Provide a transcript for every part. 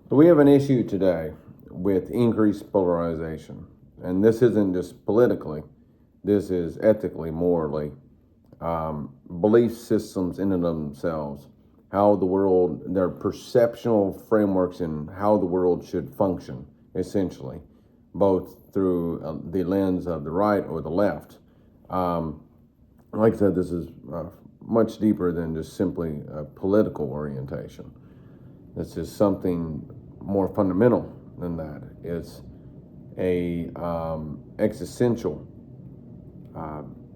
So we have an issue today with increased polarization. And this isn't just politically, this is ethically, morally, belief systems in and of themselves, how the world, their perceptual frameworks and how the world should function, essentially, both through the lens of the right or the left. Like I said, this is much deeper than just simply a political orientation. This is something more fundamental than that. It's a existential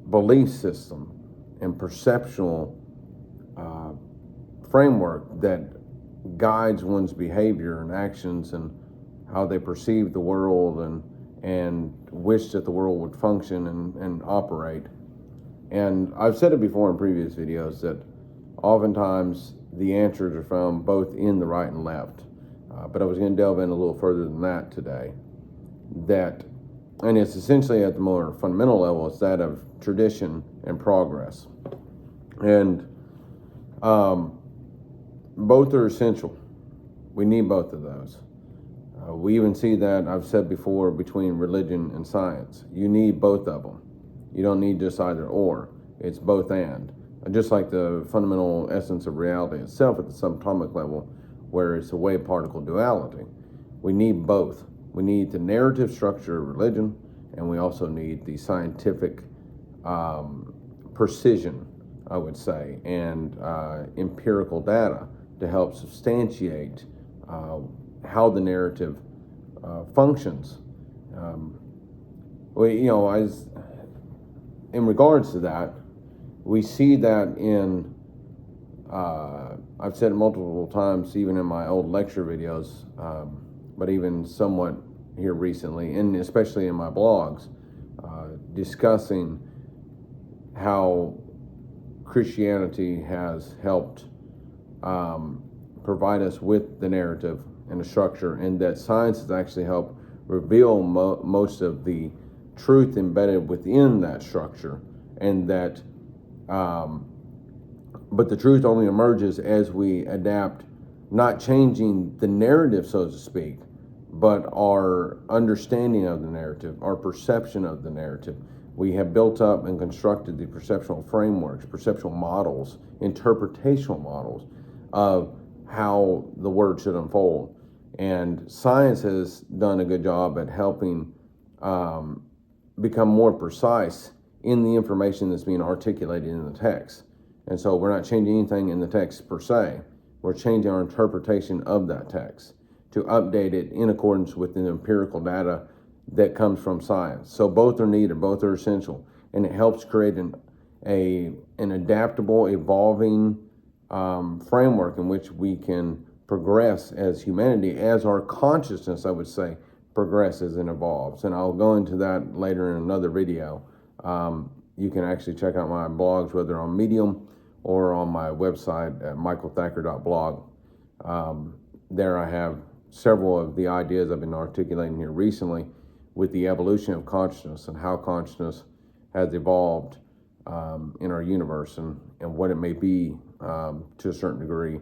belief system and perceptual framework that guides one's behavior and actions and how they perceive the world and wish that the world would function and operate. And I've said it before in previous videos that oftentimes the answers are found both in the right and left. But I was going to delve in a little further than that today. And it's essentially at the more fundamental level, it's that of tradition and progress. And both are essential. We need both of those. We even see that, I've said before, between religion and science. You need both of them. You don't need just either or. It's both and. Just like the fundamental essence of reality itself at the subatomic level, where it's a wave-particle duality. We need both. We need the narrative structure of religion, and we also need the scientific precision, I would say, and empirical data to help substantiate how the narrative functions. In regards to that, we see that in, I've said it multiple times, even in my old lecture videos, but even somewhat here recently, and especially in my blogs, discussing how Christianity has helped provide us with the narrative and the structure, and that science has actually helped reveal most of the truth embedded within that structure, and that but the truth only emerges as we adapt, not changing the narrative, so to speak, but our understanding of the narrative, our perception of the narrative. We have built up and constructed the perceptual frameworks, perceptual models, interpretational models of how the word should unfold. And science has done a good job at helping become more precise in the information that's being articulated in the text. And so we're not changing anything in the text per se. We're changing our interpretation of that text to update it in accordance with the empirical data that comes from science. So both are needed, both are essential, and it helps create an adaptable, evolving framework in which we can progress as humanity, as our consciousness, I would say, progresses and evolves. And I'll go into that later in another video. You can actually check out my blogs, whether on Medium or on my website at michaelthacker.blog. There I have several of the ideas I've been articulating here recently with the evolution of consciousness and how consciousness has evolved in our universe and what it may be to a certain degree,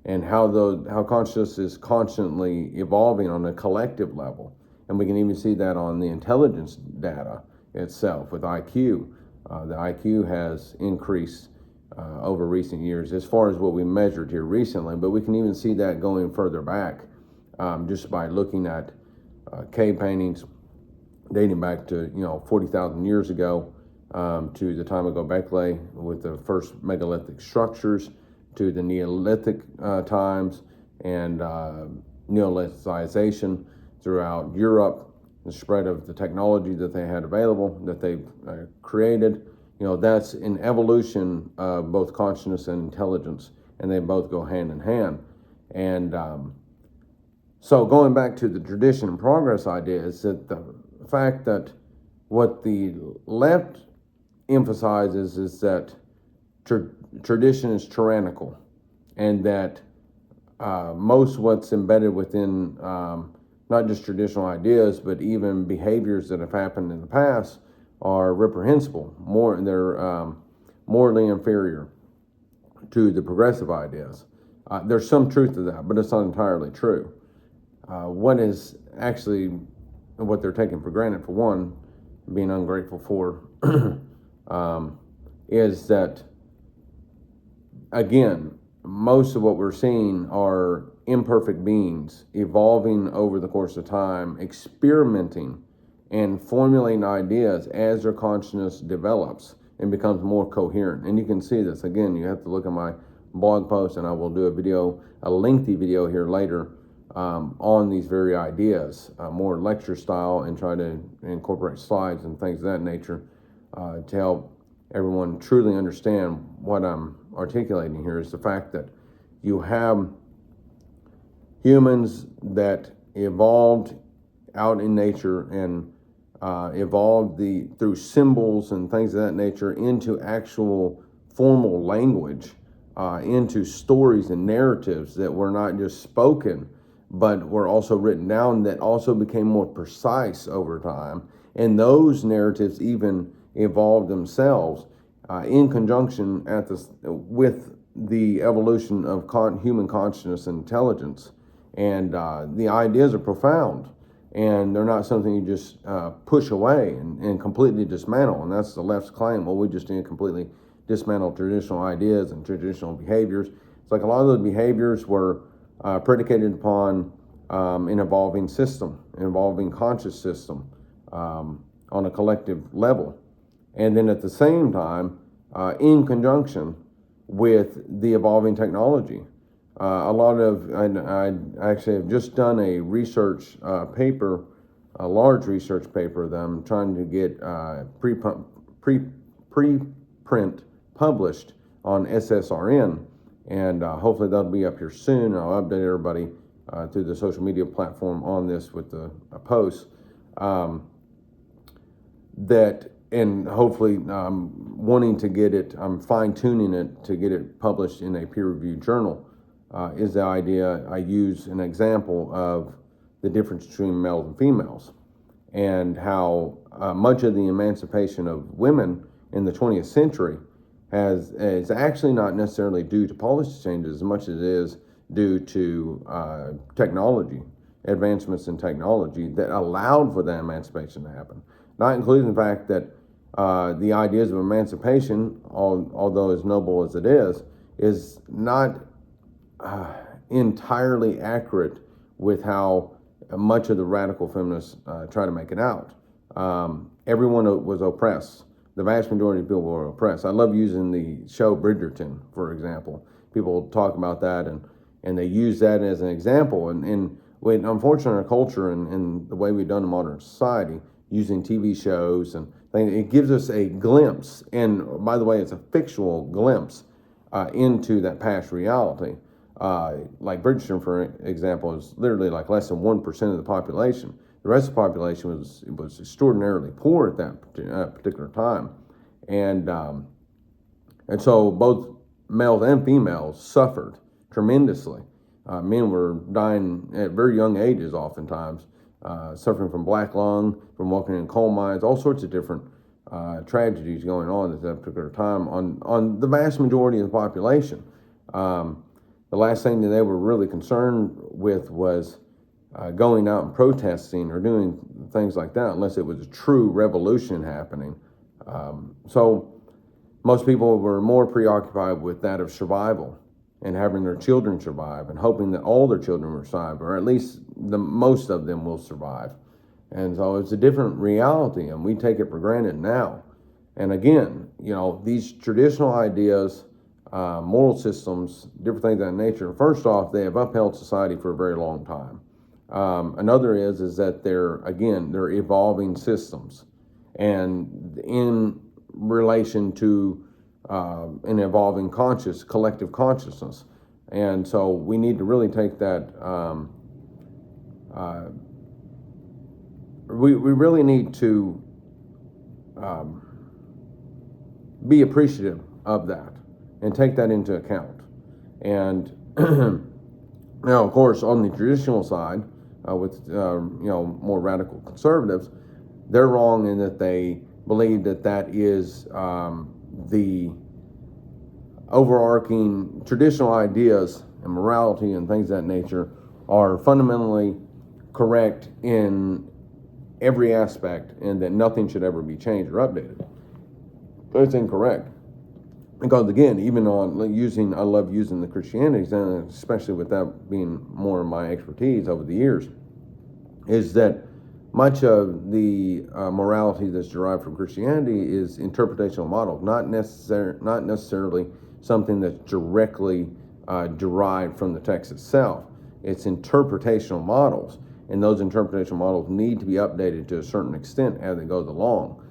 and how consciousness is constantly evolving on a collective level. And we can even see that on the intelligence data itself with IQ. The IQ has increased over recent years as far as what we measured here recently, but we can even see that going further back just by looking at cave paintings dating back to 40,000 years ago, to the time of Göbekli with the first megalithic structures, to the Neolithic times and Neolithization throughout Europe, the spread of the technology that they had available, that they've created. That's an evolution of both consciousness and intelligence, and they both go hand in hand. And so going back to the tradition and progress idea is that the fact that what the left emphasizes is that tradition is tyrannical, and that most what's embedded within not just traditional ideas, but even behaviors that have happened in the past are reprehensible. They're morally inferior to the progressive ideas. There's some truth to that, but it's not entirely true. what is actually what they're taking for granted, for one, being ungrateful for, is that, again, most of what we're seeing are imperfect beings evolving over the course of time, experimenting and formulating ideas as their consciousness develops and becomes more coherent. And you can see this. Again, you have to look at my blog post, and I will do a lengthy video here later on these very ideas, more lecture style, and try to incorporate slides and things of that nature to help everyone truly understand what I'm articulating here. Is the fact that you have humans that evolved out in nature and evolved through symbols and things of that nature into actual formal language, into stories and narratives that were not just spoken, but were also written down, that also became more precise over time. And those narratives even evolved themselves in conjunction with the evolution of human consciousness and intelligence. And the ideas are profound, and they're not something you just push away and completely dismantle. And that's the left's claim. Well, we just need to completely dismantle traditional ideas and traditional behaviors. It's like a lot of those behaviors were predicated upon an evolving system, an evolving conscious system on a collective level. And then at the same time, in conjunction with the evolving technology. I actually have just done a research paper, a large research paper that I'm trying to get preprint published on SSRN, and hopefully that'll be up here soon. I'll update everybody through the social media platform on this with the posts. And hopefully wanting to get it, I'm fine-tuning it to get it published in a peer-reviewed journal, is the idea. I use an example of the difference between males and females, and how much of the emancipation of women in the 20th century is actually not necessarily due to policy changes as much as it is due to technology, advancements in technology that allowed for that emancipation to happen. Not including the fact that the ideas of emancipation, although as noble as it is not entirely accurate with how much of the radical feminists try to make it out. Everyone was oppressed. The vast majority of people were oppressed. I love using the show Bridgerton, for example. People talk about that, and they use that as an example. And unfortunately, our culture and the way we've done in modern society, using TV shows and things, it gives us a glimpse. And by the way, it's a fictional glimpse into that past reality. Like Bridgerton, for example, is literally like less than 1% of the population. The rest of the population was extraordinarily poor at that particular time, and so both males and females suffered tremendously. Men were dying at very young ages, oftentimes, suffering from black lung, from working in coal mines, all sorts of different tragedies going on at that particular time on the vast majority of the population. The last thing that they were really concerned with was going out and protesting or doing things like that, unless it was a true revolution happening. So most people were more preoccupied with that of survival and having their children survive and hoping that all their children will survive, or at least most of them will survive. And so it's a different reality, and we take it for granted now. And again, these traditional ideas, moral systems, different things of that nature, first off, they have upheld society for a very long time. Another is that they're evolving systems, and in relation to an evolving collective consciousness. And so we need to really take that, we really need to be appreciative of that and take that into account. And now, of course, on the traditional side, with more radical conservatives, they're wrong in that they believe that is the overarching traditional ideas and morality and things of that nature are fundamentally correct in every aspect and that nothing should ever be changed or updated. But it's incorrect. Because again, even on I love using the Christianity, and especially with that being more of my expertise over the years, is that much of the morality that's derived from Christianity is interpretational models, not necessarily something that's directly derived from the text itself. It's interpretational models, and those interpretational models need to be updated to a certain extent as it goes along.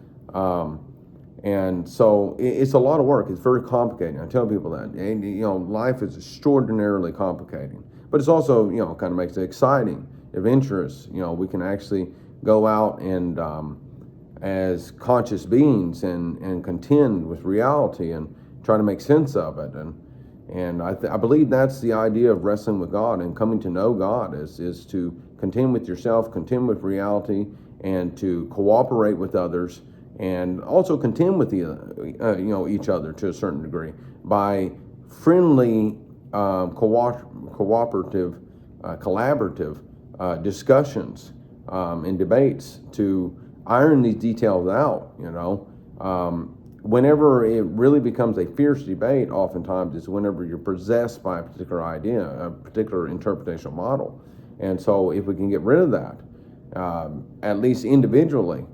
And so it's a lot of work. It's very complicated. I tell people that. And, life is extraordinarily complicated. But it's also, kind of makes it exciting, adventurous. We can actually go out and as conscious beings and contend with reality and try to make sense of it. And I believe that's the idea of wrestling with God and coming to know God is to contend with yourself, contend with reality, and to cooperate with others, and also contend with each other to a certain degree by friendly, cooperative, collaborative discussions and debates to iron these details out. Whenever it really becomes a fierce debate, oftentimes is whenever you're possessed by a particular idea, a particular interpretational model. And so if we can get rid of that, at least individually,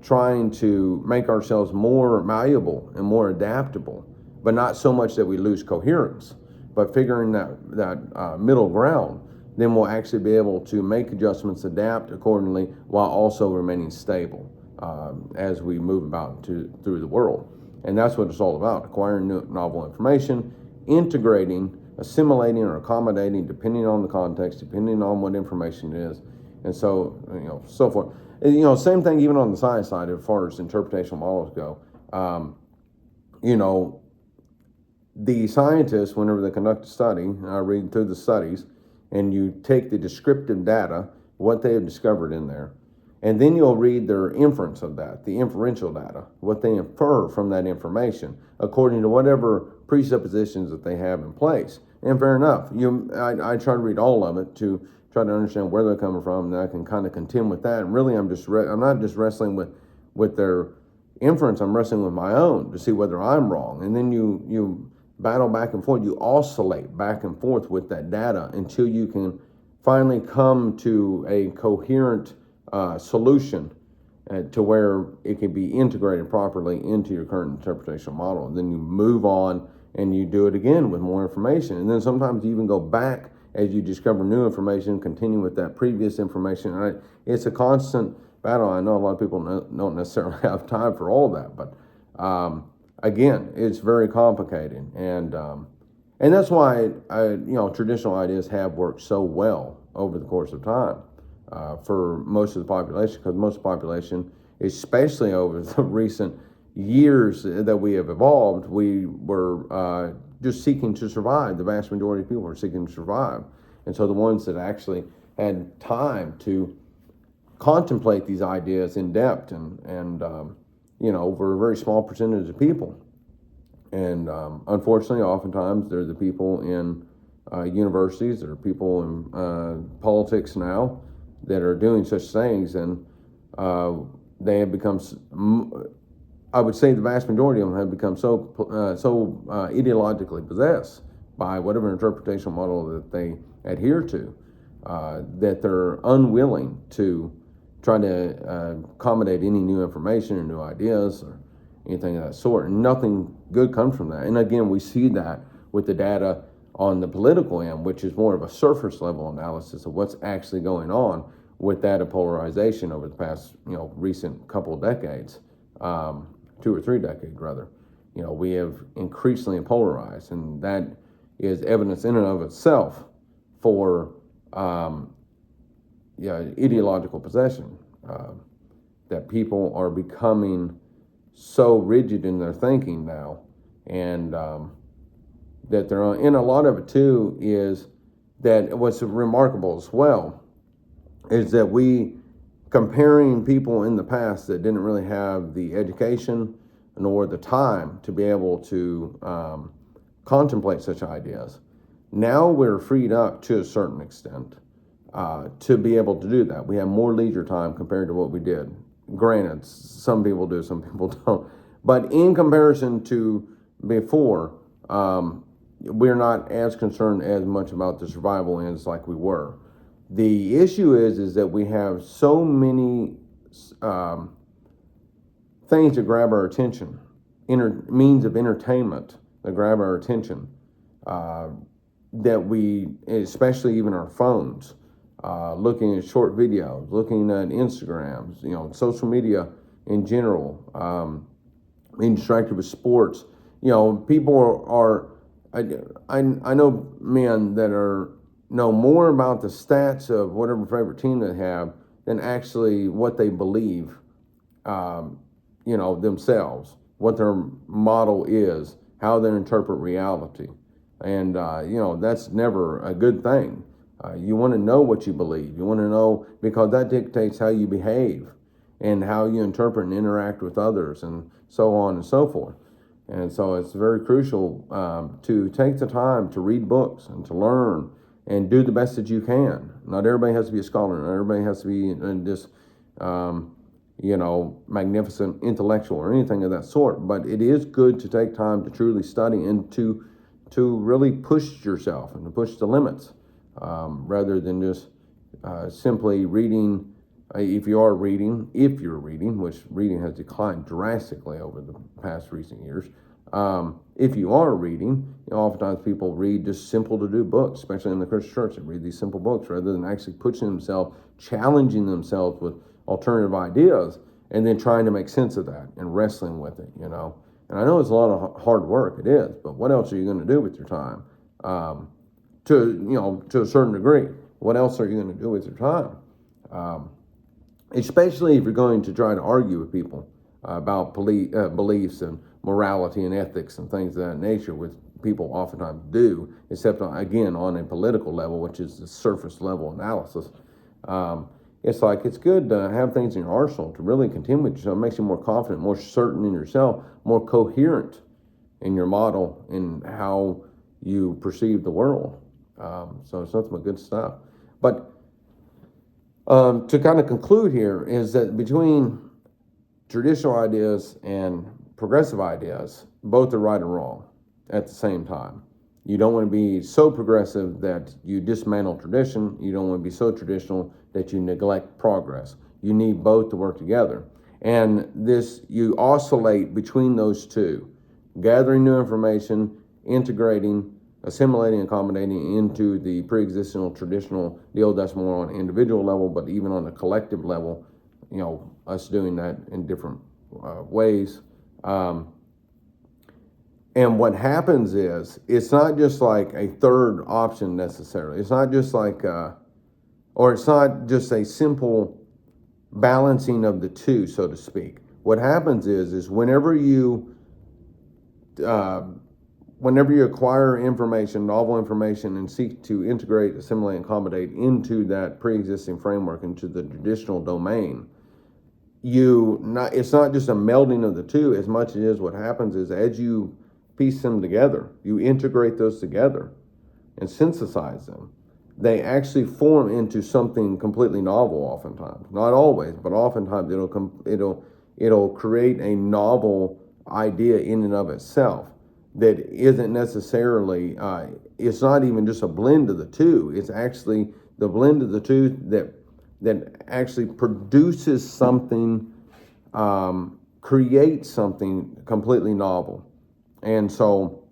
trying to make ourselves more malleable and more adaptable, but not so much that we lose coherence, but figuring that middle ground, then we'll actually be able to make adjustments, adapt accordingly, while also remaining stable as we move about through the world. And that's what it's all about: acquiring new, novel information, integrating, assimilating, or accommodating, depending on the context, depending on what information it is, and so so forth. Same thing even on the science side as far as interpretational models go. The scientists, whenever they conduct a study, read through the studies, and you take the descriptive data, what they have discovered in there, and then you'll read their inference of that, the inferential data, what they infer from that information, according to whatever presuppositions that they have in place. And fair enough, I try to read all of it to try to understand where they're coming from, and I can kind of contend with that. And really, I'm not just wrestling with their inference. I'm wrestling with my own to see whether I'm wrong. And then you battle back and forth. You oscillate back and forth with that data until you can finally come to a coherent solution to where it can be integrated properly into your current interpretational model. And then you move on and you do it again with more information. And then sometimes you even go back as you discover new information, continue with that previous information. It's a constant battle. I know a lot of people don't necessarily have time for all that, but again, it's very complicated, and that's why traditional ideas have worked so well over the course of time for most of the population, because most of the population, especially over the recent years that we have evolved, we were just seeking to survive. The vast majority of people were seeking to survive. And so the ones that actually had time to contemplate these ideas in depth and were a very small percentage of people. And unfortunately, oftentimes, they're the people in universities, there are people in politics now that are doing such things, and they have become, I would say the vast majority of them have become so ideologically possessed by whatever interpretational model that they adhere to, that they're unwilling to try to accommodate any new information or new ideas or anything of that sort. And nothing good comes from that. And again, we see that with the data on the political end, which is more of a surface level analysis of what's actually going on with that polarization over the past, recent couple of decades. 2 or 3 decades rather, we have increasingly polarized, and that is evidence in and of itself for ideological possession, that people are becoming so rigid in their thinking now, and that they're on. And a lot of it too is that what's remarkable as well is that we, comparing people in the past that didn't really have the education nor the time to be able to contemplate such ideas, now we're freed up to a certain extent to be able to do that. We have more leisure time compared to what we did. Granted, some people do, some people don't. But in comparison to before, we're not as concerned as much about the survival ends like we were. The issue is that we have so many things to grab our attention, means of entertainment that grab our attention, that we, especially even our phones, looking at short videos, looking at Instagrams, social media in general, being distracted with sports. People are I know men that know more about the stats of whatever favorite team they have than actually what they believe, themselves, what their model is, how they interpret reality. And, that's never a good thing. You want to know what you believe. You want to know, because that dictates how you behave and how you interpret and interact with others and so on and so forth. And so it's very crucial to take the time to read books and to learn and do the best that you can. Not everybody has to be a scholar. Not everybody has to be this, magnificent intellectual or anything of that sort. But it is good to take time to truly study and to really push yourself and to push the limits, rather than just simply reading. If you're reading, which reading has declined drastically over the past recent years, if you are reading, oftentimes people read just simple to do books, especially in the Christian church. They read these simple books rather than actually pushing themselves, challenging themselves with alternative ideas, and then trying to make sense of that and wrestling with it, And I know it's a lot of hard work, it is, but what else are you going to do with your time? To a certain degree, what else are you going to do with your time? Especially if you're going to try to argue with people about beliefs and morality and ethics and things of that nature, which people oftentimes do, except again on a political level, which is the surface level analysis. It's good to have things in your arsenal to really contend with yourself. It makes you more confident, more certain in yourself, more coherent in your model in how you perceive the world. So it's nothing but good stuff. But to kind of conclude here is that between traditional ideas and progressive ideas, both are right and wrong at the same time. You don't want to be so progressive that you dismantle tradition. You don't want to be so traditional that you neglect progress. You need both to work together. And you oscillate between those two, gathering new information, integrating, assimilating, accommodating into the pre-existing traditional deal. That's more on an individual level, but even on a collective level, us doing that in different ways. And what happens is, it's not just like a third option necessarily. It's not just like, or it's not just a simple balancing of the two, so to speak. What happens is whenever you acquire information, novel information, and seek to integrate, assimilate, and accommodate into that pre-existing framework, into the traditional domain, it's not just a melding of the two as much as what happens is, as you piece them together, you integrate those together and synthesize them, they actually form into something completely novel oftentimes. Not always, but oftentimes it'll create a novel idea in and of itself that isn't necessarily, it's not even just a blend of the two. It's actually the blend of the two that actually produces something, creates something completely novel. And so,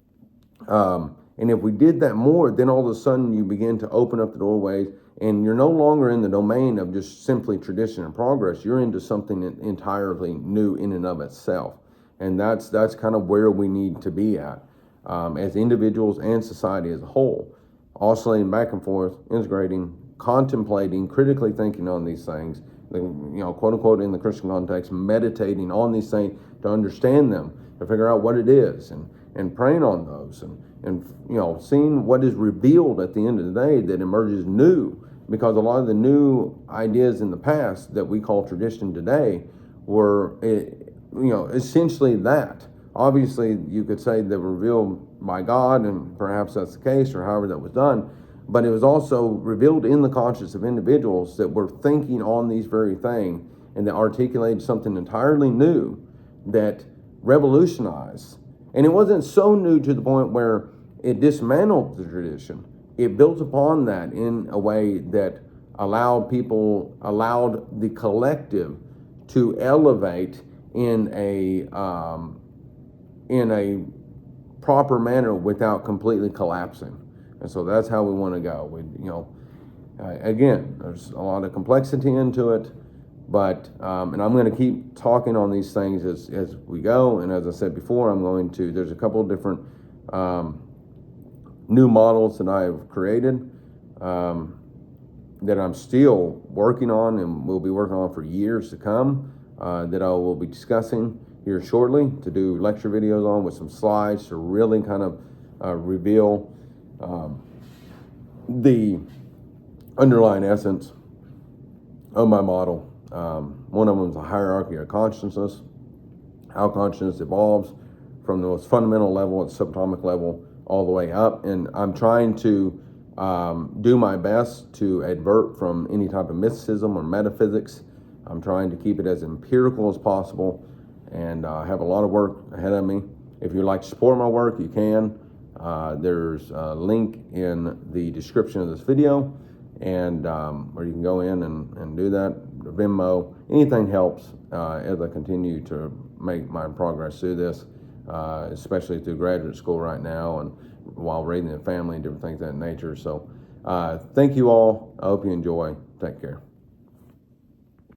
and if we did that more, then all of a sudden you begin to open up the doorways, and you're no longer in the domain of just simply tradition and progress. You're into something entirely new in and of itself. And that's kind of where we need to be at, as individuals and society as a whole, oscillating back and forth, integrating, contemplating, critically thinking on these things, quote unquote, in the Christian context, meditating on these things to understand them, to figure out what it is, and praying on those, and seeing what is revealed at the end of the day that emerges new, because a lot of the new ideas in the past that we call tradition today were, essentially that. Obviously, you could say they were revealed by God, and perhaps that's the case, or however that was done. but it was also revealed in the conscience of individuals that were thinking on these very things and that articulated something entirely new that revolutionized. And it wasn't so new to the point where it dismantled the tradition. It built upon that in a way that allowed the collective to elevate in a proper manner without completely collapsing. And so that's how we want to go. Again, there's a lot of complexity into it, but and I'm going to keep talking on these things as we go. And as I said before, there's a couple of different new models that I've created that I'm still working on and will be working on for years to come, that I will be discussing here shortly, to do lecture videos on with some slides to really kind of reveal the underlying essence of my model. One of them is a hierarchy of consciousness, how consciousness evolves from the most fundamental level at subatomic level all the way up. And I'm trying to do my best to advert from any type of mysticism or metaphysics. I'm trying to keep it as empirical as possible, and I have a lot of work ahead of me. If you'd like to support my work, you can. There's a link in the description of this video, and where you can go in and do that. Venmo, anything helps as I continue to make my progress through this, especially through graduate school right now and while raising a family and different things of that nature. So thank you all. I hope you enjoy. Take care.